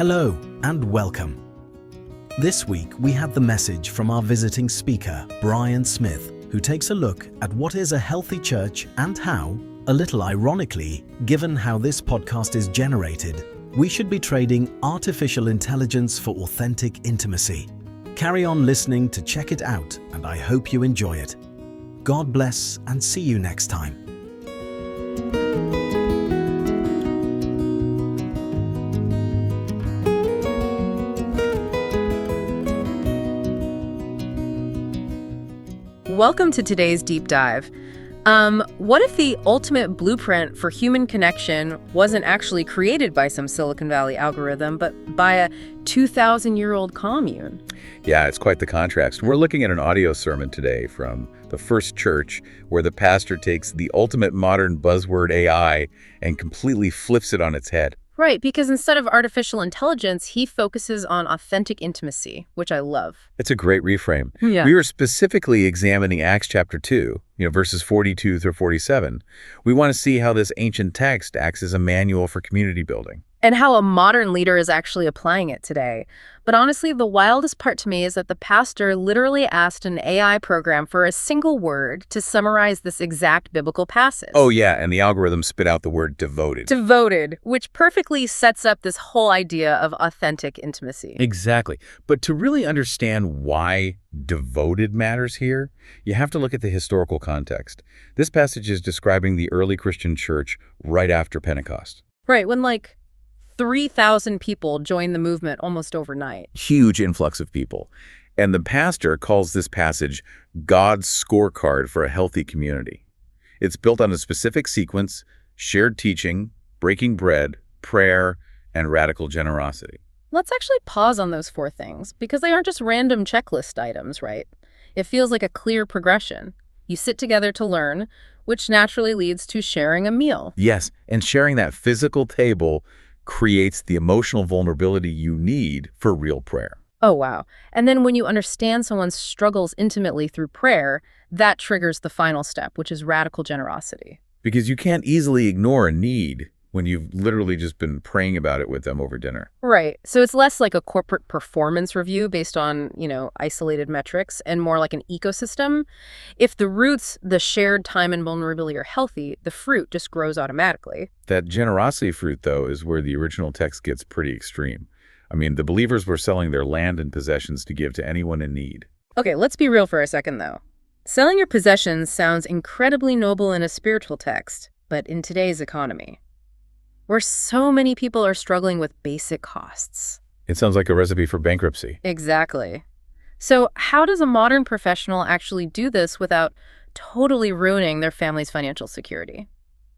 Hello and welcome. This week we have the message from our visiting speaker, Brian Smith, who takes a look at what is a healthy church and how, a little ironically, given how this podcast is generated, we should be trading artificial intelligence for authentic intimacy. Carry on listening to check it out, and I hope you enjoy it. God bless and see you next time. Welcome to today's deep dive. What if the ultimate blueprint for human connection wasn't actually created by some Silicon Valley algorithm, but by a 2,000-year-old commune? Yeah, it's quite the contrast. We're looking at an audio sermon today from the First Church, where the pastor takes the ultimate modern buzzword AI and completely flips it on its head. Right, because instead of artificial intelligence, he focuses on authentic intimacy, which I love. It's a great reframe. Yeah. We were specifically examining Acts chapter 2, verses 42 through 47. We want to see how this ancient text acts as a manual for community building. And how a modern leader is actually applying it today. But honestly, the wildest part to me is that the pastor literally asked an AI program for a single word to summarize this exact biblical passage. Oh yeah, and the algorithm spit out the word devoted. Devoted, which perfectly sets up this whole idea of authentic intimacy. Exactly. But to really understand why devoted matters here, you have to look at the historical context. This passage is describing the early Christian church right after Pentecost. Right, when 3,000 people joined the movement almost overnight. Huge influx of people. And the pastor calls this passage God's scorecard for a healthy community. It's built on a specific sequence: shared teaching, breaking bread, prayer, and radical generosity. Let's actually pause on those four things, because they aren't just random checklist items, right? It feels like a clear progression. You sit together to learn, which naturally leads to sharing a meal. Yes, and sharing that physical table creates the emotional vulnerability you need for real prayer. Oh, wow. And then when you understand someone's struggles intimately through prayer, that triggers the final step, which is radical generosity. Because you can't easily ignore a need when you've literally just been praying about it with them over dinner. Right. So it's less like a corporate performance review based on, isolated metrics, and more like an ecosystem. If the roots, the shared time and vulnerability, are healthy, the fruit just grows automatically. That generosity fruit, though, is where the original text gets pretty extreme. The believers were selling their land and possessions to give to anyone in need. Okay, let's be real for a second, though. Selling your possessions sounds incredibly noble in a spiritual text, but in today's economy, where so many people are struggling with basic costs. It sounds like a recipe for bankruptcy. Exactly. So how does a modern professional actually do this without totally ruining their family's financial security?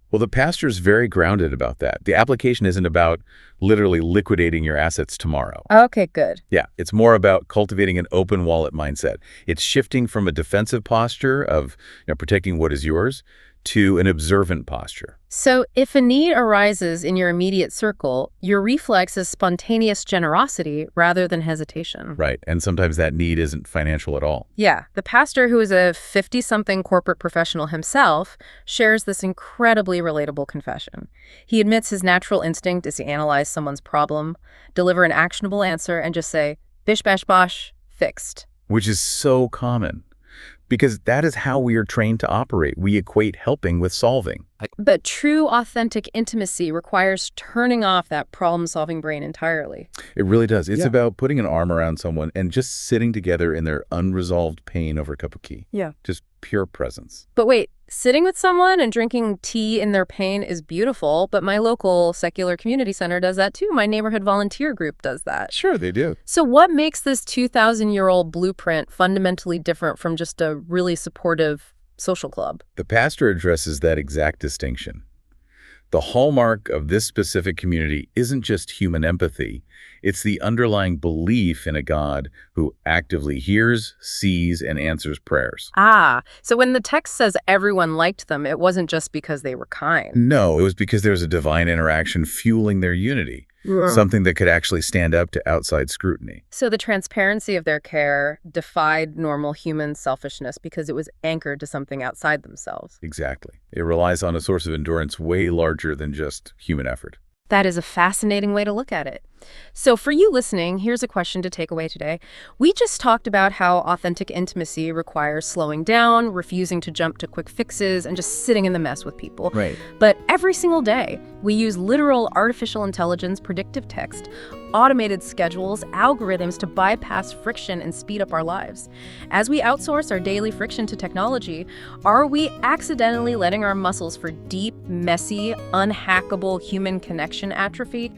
Well, the pastor's very grounded about that. The application isn't about literally liquidating your assets tomorrow. Okay, good. Yeah, it's more about cultivating an open wallet mindset. It's shifting from a defensive posture of protecting what is yours to an observant posture. So if a need arises in your immediate circle, your reflex is spontaneous generosity rather than hesitation. Right, and sometimes that need isn't financial at all. Yeah, the pastor, who is a 50-something corporate professional himself, shares this incredibly relatable confession. He admits his natural instinct is to analyze someone's problem, deliver an actionable answer, and just say, bish bash bosh, fixed. Which is so common, because that is how we are trained to operate. We equate helping with solving. But true, authentic intimacy requires turning off that problem-solving brain entirely. It really does. It's about putting an arm around someone and just sitting together in their unresolved pain over a cup of tea. Yeah. Just pure presence. But wait, sitting with someone and drinking tea in their pain is beautiful, but my local secular community center does that too. My neighborhood volunteer group does that. Sure, they do. So what makes this 2,000-year-old blueprint fundamentally different from just a really supportive social club? The pastor addresses that exact distinction. The hallmark of this specific community isn't just human empathy. It's the underlying belief in a God who actively hears, sees, and answers prayers. So when the text says everyone liked them, it wasn't just because they were kind. No, it was because there was a divine interaction fueling their unity. Something that could actually stand up to outside scrutiny. So the transparency of their care defied normal human selfishness because it was anchored to something outside themselves. Exactly. It relies on a source of endurance way larger than just human effort. That is a fascinating way to look at it. So for you listening, here's a question to take away today. We just talked about how authentic intimacy requires slowing down, refusing to jump to quick fixes, and just sitting in the mess with people. Right. But every single day, we use literal artificial intelligence, predictive text, automated schedules, algorithms to bypass friction and speed up our lives. As we outsource our daily friction to technology, are we accidentally letting our muscles for deep, messy, unhackable human connection atrophy?